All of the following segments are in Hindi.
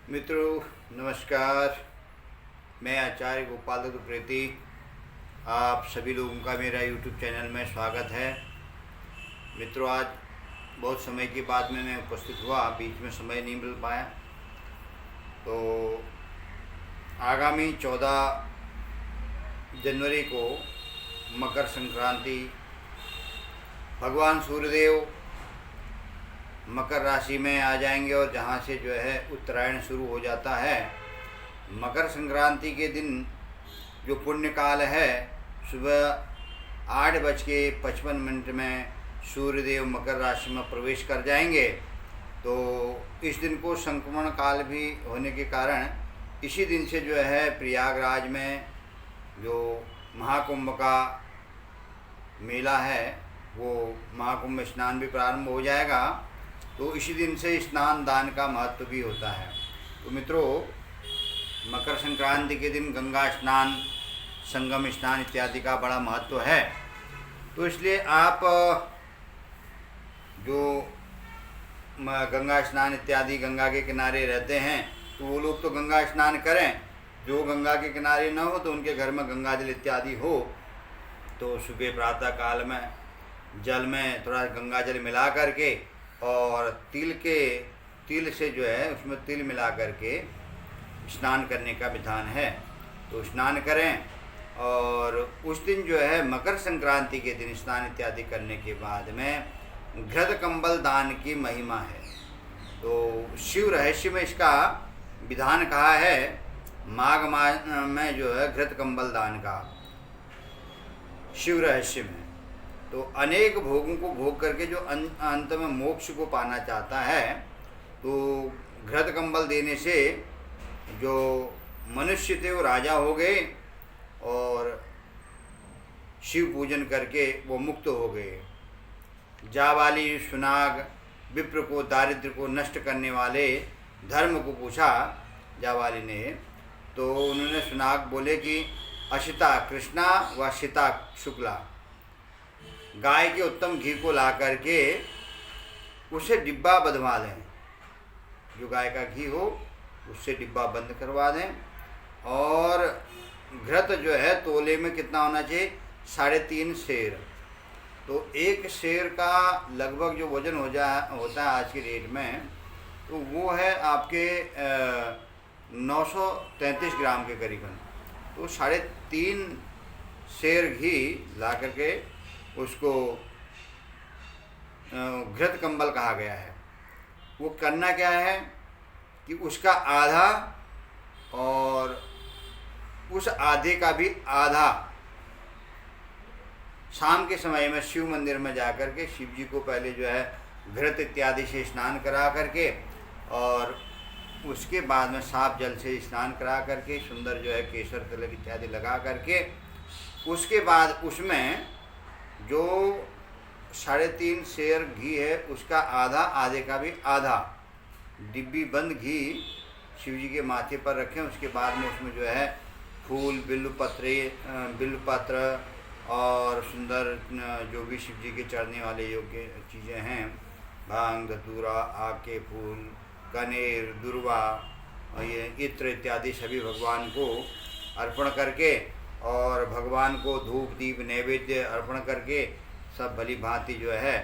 मित्रों नमस्कार। मैं आचार्य गोपाल दत्त प्रेती, आप सभी लोगों का मेरा यूट्यूब चैनल में स्वागत है। मित्रों, आज बहुत समय के बाद में मैं उपस्थित हुआ, बीच में समय नहीं मिल पाया। तो आगामी 14 जनवरी को मकर संक्रांति, भगवान सूर्यदेव मकर राशि में आ जाएंगे और जहाँ से जो है उत्तरायण शुरू हो जाता है। मकर संक्रांति के दिन जो पुण्य काल है, सुबह 8:55 में सूर्यदेव मकर राशि में प्रवेश कर जाएंगे। तो इस दिन को संक्रमण काल भी होने के कारण इसी दिन से जो है प्रयागराज में जो महाकुंभ का मेला है, वो महाकुंभ स्नान भी प्रारंभ हो जाएगा। तो इसी दिन से स्नान दान का महत्व भी होता है। तो मित्रों, मकर संक्रांति के दिन गंगा स्नान, संगम स्नान इत्यादि का बड़ा महत्व है। तो इसलिए आप जो गंगा स्नान इत्यादि गंगा के किनारे रहते हैं तो वो लोग तो गंगा स्नान करें। जो गंगा के किनारे न हो तो उनके घर में गंगा जल इत्यादि हो तो सुबह प्रातः काल में जल में थोड़ा गंगा जल मिला करके और तिल से जो है उसमें तिल मिला करके स्नान करने का विधान है। तो स्नान करें और उस दिन जो है मकर संक्रांति के दिन स्नान इत्यादि करने के बाद में घृत कंबल दान की महिमा है। तो शिव रहस्य में इसका विधान कहा है, माघ मास में जो है घृत कंबल दान का शिव रहस्य में। तो अनेक भोगों को भोग करके जो अंत में मोक्ष को पाना चाहता है, तो घृत कंबल देने से जो मनुष्य थे वो राजा हो गए और शिव पूजन करके वो मुक्त हो गए। जाबाली सुनाग विप्र को, दारिद्र को नष्ट करने वाले धर्म को पूछा जाबाली ने। तो उन्होंने सुनाग बोले कि अशिता कृष्णा व शिता शुक्ला, गाय के उत्तम घी को ला करके उसे डिब्बा बंधवा दें। जो गाय का घी हो उससे डिब्बा बंद करवा दें। और घृत जो है तोले में कितना होना चाहिए, 3.5 सेर। तो एक सेर का लगभग जो वजन होता है आज के डेट में, तो वो है आपके 933 ग्राम के करीबन। तो 3.5 सेर घी ला करके उसको घृत कंबल कहा गया है। वो करना क्या है कि उसका आधा और उस आधे का भी आधा शाम के समय में शिव मंदिर में जा कर के शिव जी को पहले जो है घृत इत्यादि से स्नान करा करके और उसके बाद में साफ जल से स्नान करा करके सुंदर जो है केसर तिलक इत्यादि लगा करके उसके बाद उसमें जो 3.5 सेर घी है उसका आधा, आधे का भी आधा डिब्बी बंद घी शिव जी के माथे पर रखें। उसके बाद में उसमें जो है फूल, बिल्वपत्र और सुंदर जो भी शिव जी के चढ़ने वाले योग्य चीज़ें हैं, भांग, धतूरा, आक के फूल, कनेर, दुर्वा और ये इत्र इत्यादि सभी भगवान को अर्पण करके और भगवान को धूप दीप नैवेद्य अर्पण करके सब भली भांति जो है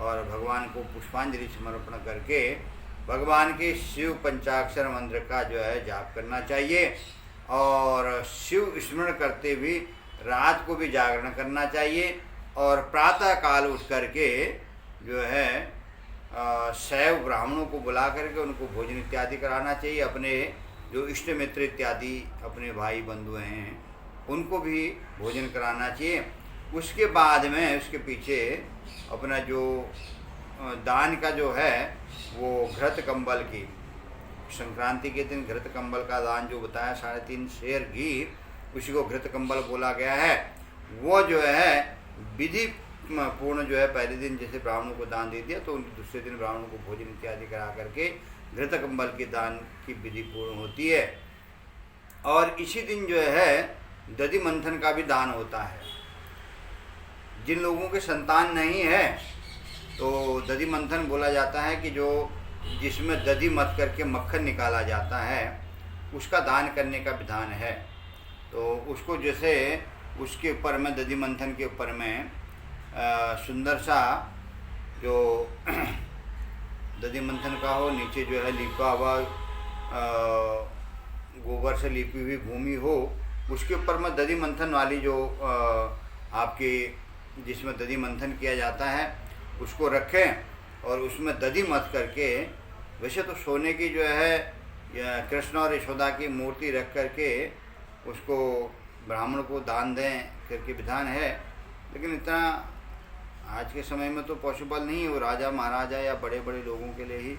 और भगवान को पुष्पांजलि समर्पण करके भगवान के शिव पंचाक्षर मंत्र का जो है जाप करना चाहिए। और शिव स्मरण करते हुए रात को भी जागरण करना चाहिए। और प्रातः काल उठ करके जो है शैव ब्राह्मणों को बुला करके उनको भोजन इत्यादि कराना चाहिए। अपने जो इष्ट मित्र इत्यादि अपने भाई बंधु हैं उनको भी भोजन कराना चाहिए। उसके बाद में उसके पीछे अपना जो दान का जो है वो घृत कंबल की, संक्रांति के दिन घृत कंबल का दान जो बताया 3.5 सेर घी, उसी को घृत कंबल बोला गया है। वो जो है विधि पूर्ण जो है पहले दिन जैसे ब्राह्मणों को दान दे दिया तो दूसरे दिन ब्राह्मणों को भोजन इत्यादि करा करके घृत कंबल के दान की विधि पूर्ण होती है। और इसी दिन जो है दधि मंथन का भी दान होता है। जिन लोगों के संतान नहीं है तो दधि मंथन बोला जाता है कि जो जिसमें दधी मथ करके मक्खन निकाला जाता है, उसका दान करने का विधान है। तो उसको जैसे उसके ऊपर में दधी मंथन के ऊपर में सुंदर सा जो दधी मंथन का हो, नीचे जो है लिपा हुआ गोबर से लिपी हुई भूमि हो, उसके ऊपर में दधी मंथन वाली जो आपके जिसमें दधी मंथन किया जाता है उसको रखें और उसमें दधी मथ करके, वैसे तो सोने की जो है कृष्ण और यशोदा की मूर्ति रख करके उसको ब्राह्मण को दान दें करके विधान है, लेकिन इतना आज के समय में तो पॉसिबल नहीं है, वो राजा महाराजा या बड़े बड़े लोगों के लिए ही,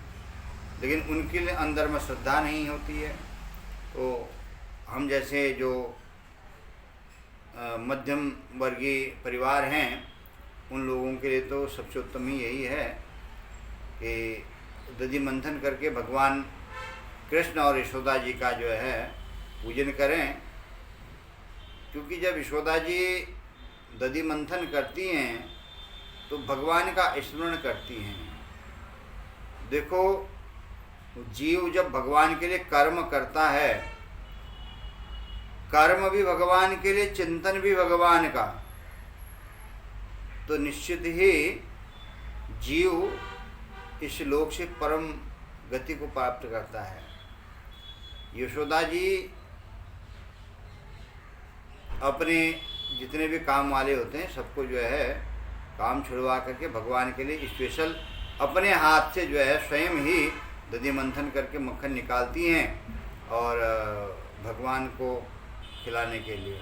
लेकिन उनके लिए अंदर में श्रद्धा नहीं होती है। तो हम जैसे जो मध्यम वर्गीय परिवार हैं उन लोगों के लिए तो सबसे उत्तम ही यही है कि दधी मंथन करके भगवान कृष्ण और यशोदा जी का जो है पूजन करें, क्योंकि जब यशोदा जी दधी मंथन करती हैं तो भगवान का स्मरण करती हैं। देखो, जीव जब भगवान के लिए कर्म करता है, कर्म भी भगवान के लिए, चिंतन भी भगवान का, तो निश्चित ही जीव इस लोक से परम गति को प्राप्त करता है। यशोदा जी अपने जितने भी काम वाले होते हैं सबको जो है काम छुड़वा करके भगवान के लिए स्पेशल अपने हाथ से जो है स्वयं ही दधी मंथन करके मक्खन निकालती हैं और भगवान को खिलाने के लिए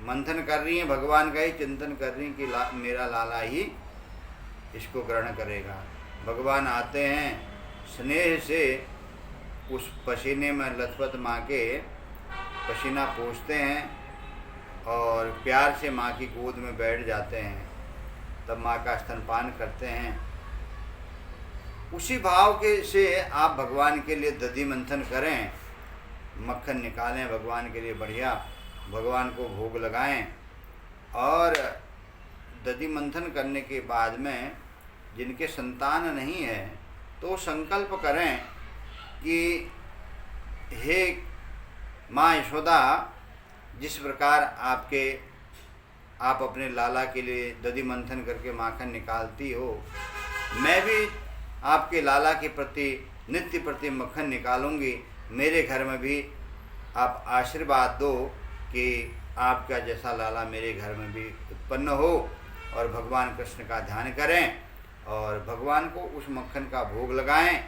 मंथन कर रही हैं, भगवान का ही चिंतन कर रही हैं कि मेरा लाला ही इसको ग्रहण करेगा। भगवान आते हैं, स्नेह से उस पसीने में लथपथ माँ के पसीना पोंछते हैं और प्यार से माँ की गोद में बैठ जाते हैं, तब माँ का स्तनपान करते हैं। उसी भाव के से आप भगवान के लिए दधी मंथन करें, मक्खन निकालें भगवान के लिए बढ़िया, भगवान को भोग लगाएं और दधी मंथन करने के बाद में जिनके संतान नहीं है तो संकल्प करें कि हे माँ यशोदा, जिस प्रकार आप अपने लाला के लिए दधी मंथन करके माखन निकालती हो, मैं भी आपके लाला के प्रति नित्य प्रति मक्खन निकालूंगी। मेरे घर में भी आप आशीर्वाद दो कि आपका जैसा लाला मेरे घर में भी उत्पन्न हो और भगवान कृष्ण का ध्यान करें और भगवान को उस मक्खन का भोग लगाएं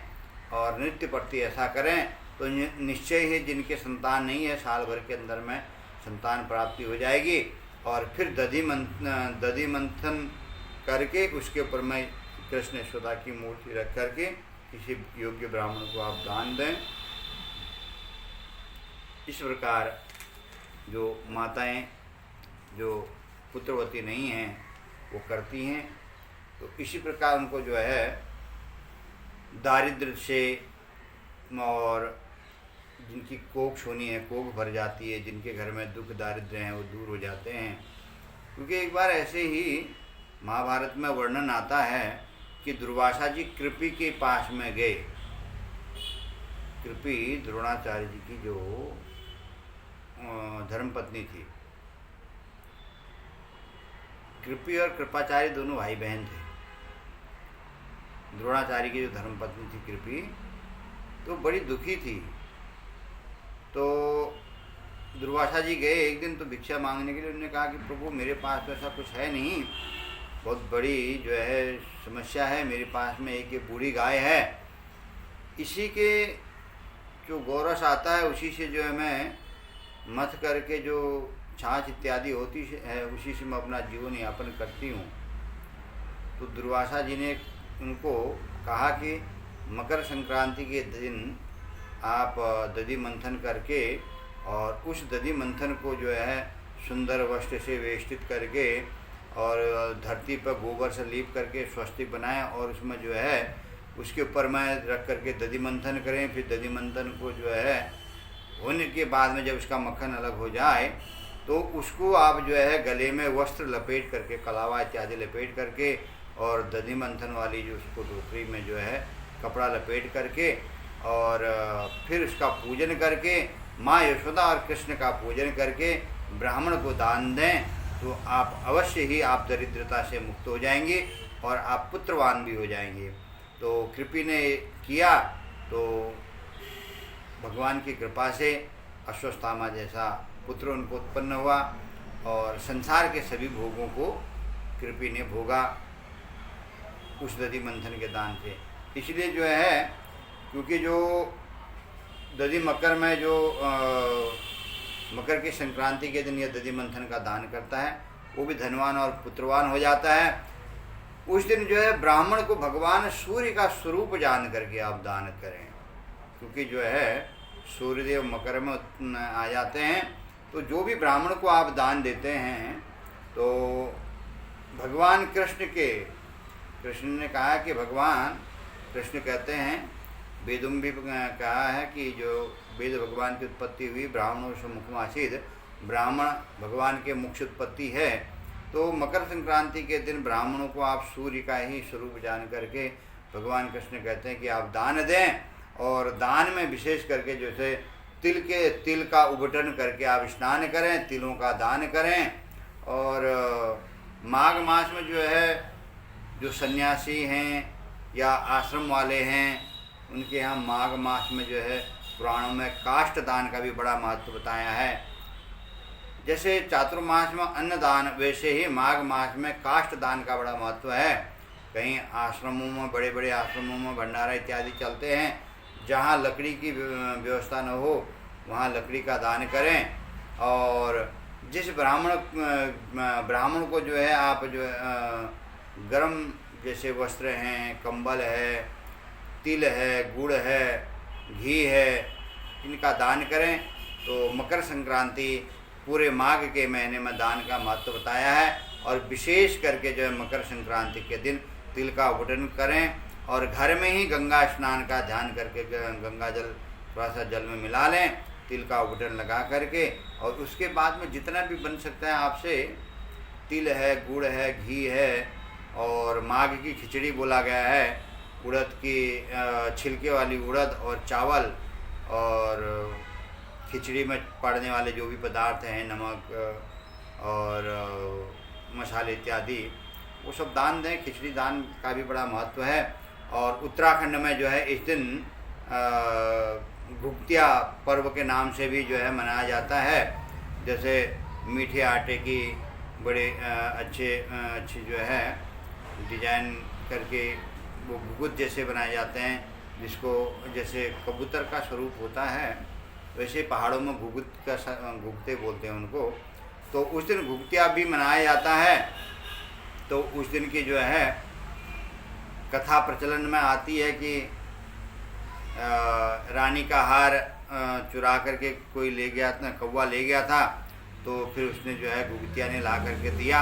और नित्य प्रति ऐसा करें तो निश्चय ही जिनके संतान नहीं है साल भर के अंदर में संतान प्राप्ति हो जाएगी। और फिर दधी मंथन करके उसके ऊपर में कृष्ण यशोदा की मूर्ति रख करके किसी योग्य ब्राह्मण को आप दान दें। इस प्रकार जो माताएं जो पुत्रवती नहीं हैं वो करती हैं, तो इसी प्रकार उनको जो है दारिद्र्य से और जिनकी कोख होनी है कोख भर जाती है, जिनके घर में दुख दारिद्र्य हैं वो दूर हो जाते हैं। क्योंकि एक बार ऐसे ही महाभारत में वर्णन आता है कि दुर्वासा जी कृपि के पास में गए। कृपि द्रोणाचार्य जी की जो धर्मपत्नी थी। कृपि और कृपाचार्य दोनों भाई बहन थे। द्रोणाचार्य की जो धर्मपत्नी थी कृपि तो बड़ी दुखी थी, तो दुर्वासा जी गए एक दिन तो भिक्षा मांगने के लिए। उन्होंने कहा कि प्रभु मेरे पास तो ऐसा कुछ है नहीं, बहुत बड़ी जो है समस्या है, मेरे पास में एक ये बूढ़ी गाय है, इसी के जो गोरस आता है उसी से जो है मैं मथ करके जो छाछ इत्यादि होती है उसी से मैं अपना जीवन यापन करती हूँ। तो दुर्वासा जी ने उनको कहा कि मकर संक्रांति के दिन आप दधी मंथन करके और उस दधी मंथन को जो है सुंदर वस्त्र से वेष्टित करके और धरती पर गोबर से लीप करके स्वस्तिक बनाएं और उसमें जो है उसके ऊपर में रख करके दधी मंथन करें। फिर दधी मंथन को जो है होने के बाद में जब उसका मक्खन अलग हो जाए तो उसको आप जो है गले में वस्त्र लपेट करके कलावा इत्यादि लपेट करके और दधी मंथन वाली जो उसको टोकरी में जो है कपड़ा लपेट करके और फिर उसका पूजन करके माँ यशोदा और कृष्ण का पूजन करके ब्राह्मण को दान दें तो आप अवश्य ही आप दरिद्रता से मुक्त हो जाएंगे और आप पुत्रवान भी हो जाएंगे। तो कृपि ने किया तो भगवान की कृपा से अश्वत्थामा जैसा पुत्र उनको उत्पन्न हुआ और संसार के सभी भोगों को कृपि ने भोगा उस दधि मंथन के दान से। इसलिए जो है, क्योंकि जो दधि मकर में जो मकर की संक्रांति के दिन यह दधि मंथन का दान करता है वो भी धनवान और पुत्रवान हो जाता है। उस दिन जो है ब्राह्मण को भगवान सूर्य का स्वरूप जान करके आप दान करें, क्योंकि जो है सूर्यदेव मकर में आ जाते हैं। तो जो भी ब्राह्मण को आप दान देते हैं तो भगवान कृष्ण ने कहा कि भगवान कृष्ण कहते हैं, वेदों भी कहा है कि जो वेद भगवान की उत्पत्ति हुई ब्राह्मणों से मुखमासीद, ब्राह्मण भगवान के मुख्य उत्पत्ति है। तो मकर संक्रांति के दिन ब्राह्मणों को आप सूर्य का ही स्वरूप जान करके भगवान कृष्ण कहते हैं कि आप दान दें। और दान में विशेष करके जैसे तिल का उबटन करके आप स्नान करें, तिलों का दान करें। और माघ मास में जो है जो सन्यासी हैं या आश्रम वाले हैं उनके यहाँ माघ मास में जो है पुराणों में काष्ठ दान का भी बड़ा महत्व बताया है। जैसे चातुर्मास में अन्नदान, वैसे ही माघ मास में काष्ठ दान का बड़ा महत्व है। कहीं आश्रमों में, बड़े बड़े आश्रमों में भंडारा इत्यादि चलते हैं, जहाँ लकड़ी की व्यवस्था न हो वहाँ लकड़ी का दान करें। और जिस ब्राह्मण को जो है आप जो गर्म जैसे वस्त्र हैं, कंबल है, तिल है, गुड़ है, घी है, इनका दान करें। तो मकर संक्रांति पूरे माघ के महीने में दान का महत्व बताया है। और विशेष करके जो है मकर संक्रांति के दिन तिल का उबटन करें और घर में ही गंगा स्नान का ध्यान करके गंगा जल थोड़ा सा जल में मिला लें, तिल का उबटन लगा करके। और उसके बाद में जितना भी बन सकता है आपसे, तिल है, गुड़ है, घी है और माघ की खिचड़ी बोला गया है, उड़द की छिलके वाली उड़द और चावल और खिचड़ी में पड़ने वाले जो भी पदार्थ हैं, नमक और मसाले इत्यादि, वो सब दान दें। खिचड़ी दान का भी बड़ा महत्व है। और उत्तराखंड में जो है इस दिन घुघतिया पर्व के नाम से भी जो है मनाया जाता है। जैसे मीठे आटे की बड़े अच्छी जो है डिजाइन करके वो घुघुत जैसे बनाए जाते हैं, जिसको जैसे कबूतर का स्वरूप होता है वैसे पहाड़ों में घुघते बोलते हैं उनको। तो उस दिन घुघतिया भी मनाया जाता है। तो उस दिन की जो है कथा प्रचलन में आती है कि रानी का हार चुरा करके कोई ले गया था, कौवा ले गया था। तो फिर उसने जो है घुघतिया ने ला करके दिया।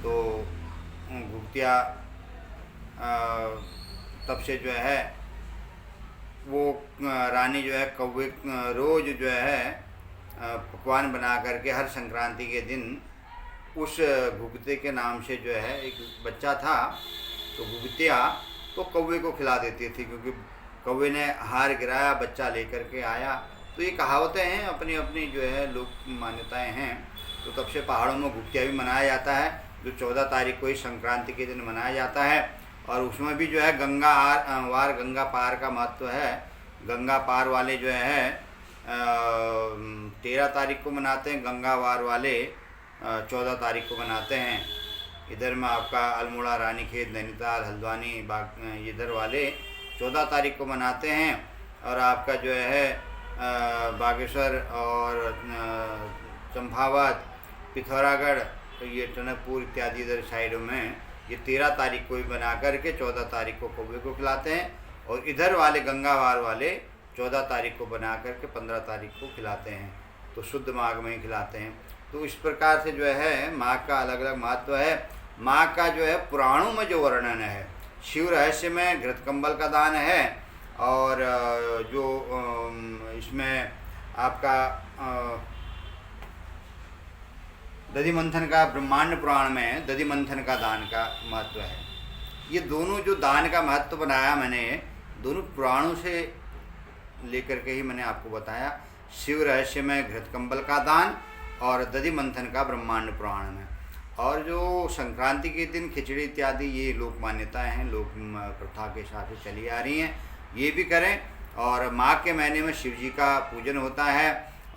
तो घुघतिया तब से जो है वो रानी जो है कौवे रोज़ जो है पकवान बना करके हर संक्रांति के दिन उस घुघते के नाम से जो है एक बच्चा था तो घुघतिया, तो कौवे को खिला देती थी, क्योंकि कौवे ने हार गिराया, बच्चा लेकर के आया। तो ये कहावतें हैं, अपनी अपनी जो है लोक मान्यताएं हैं। तो तब से पहाड़ों में घुघतिया भी मनाया जाता है, जो 14 तारीख को ही संक्रांति के दिन मनाया जाता है। और उसमें भी जो है गंगा पार का महत्व है। गंगा पार वाले जो है 13 तारीख को मनाते हैं, गंगा वार वाले 14 तारीख को मनाते हैं। इधर में आपका अल्मोड़ा, रानीखेत, नैनीताल, हल्द्वानी, इधर वाले 14 तारीख को मनाते हैं। और आपका जो है बागेश्वर और चंपावत, पिथौरागढ़, तो ये टनकपुर इत्यादि इधर साइडों में ये 13 तारीख को ही बना करके 14 तारीख को कौवे को खिलाते हैं। और इधर वाले गंगावार वाले 14 तारीख को बना करके 15 तारीख को खिलाते हैं। तो शुद्ध माघ में ही खिलाते हैं। तो इस प्रकार से जो है माघ का अलग अलग महत्व है। माघ का जो है पुराणों में जो वर्णन है, शिव रहस्य में घृत कंबल का दान है। और जो इसमें आपका दधि मंथन का ब्रह्मांड पुराण में दधि मंथन का दान का महत्व है। ये दोनों जो दान का महत्व बनाया मैंने, दोनों पुराणों से लेकर के ही मैंने आपको बताया। शिव रहस्यमय घृत कंबल का दान और दधि मंथन का ब्रह्मांड पुराण में। और जो संक्रांति के दिन खिचड़ी इत्यादि ये लोक मान्यताएं हैं, लोक प्रथा के हिसाब से चली आ रही हैं, ये भी करें। और माघ के महीने में शिव जी का पूजन होता है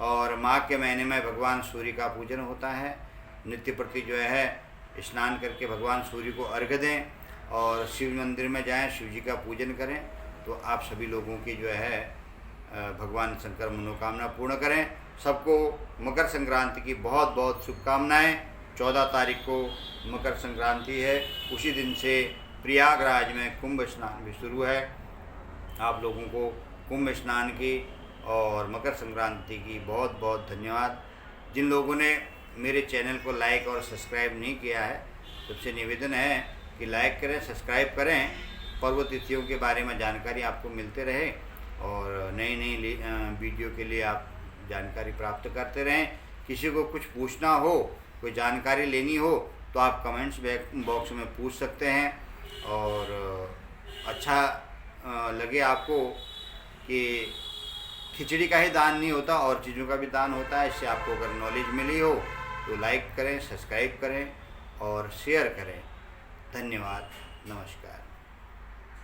और माघ के महीने में भगवान सूर्य का पूजन होता है। नित्य प्रति जो है स्नान करके भगवान सूर्य को अर्घ्य दें और शिव मंदिर में जाएं, शिव जी का पूजन करें, तो आप सभी लोगों की जो है भगवान शंकर मनोकामना पूर्ण करें। सबको मकर संक्रांति की बहुत बहुत शुभकामनाएं। 14 तारीख को मकर संक्रांति है, उसी दिन से प्रयागराज में कुंभ स्नान भी शुरू है। आप लोगों को कुंभ स्नान की और मकर संक्रांति की बहुत बहुत धन्यवाद। जिन लोगों ने मेरे चैनल को लाइक और सब्सक्राइब नहीं किया है, सबसे निवेदन है कि लाइक करें, सब्सक्राइब करें। पर्व तिथियों के बारे में जानकारी आपको मिलते रहे और नई नई वीडियो के लिए आप जानकारी प्राप्त करते रहें। किसी को कुछ पूछना हो, कोई जानकारी लेनी हो, तो आप कमेंट्स बॉक्स में पूछ सकते हैं। और अच्छा लगे आपको कि खिचड़ी का ही दान नहीं होता, और चीज़ों का भी दान होता है, इससे आपको अगर नॉलेज मिली हो तो लाइक करें, सब्सक्राइब करें और शेयर करें। धन्यवाद, नमस्कार।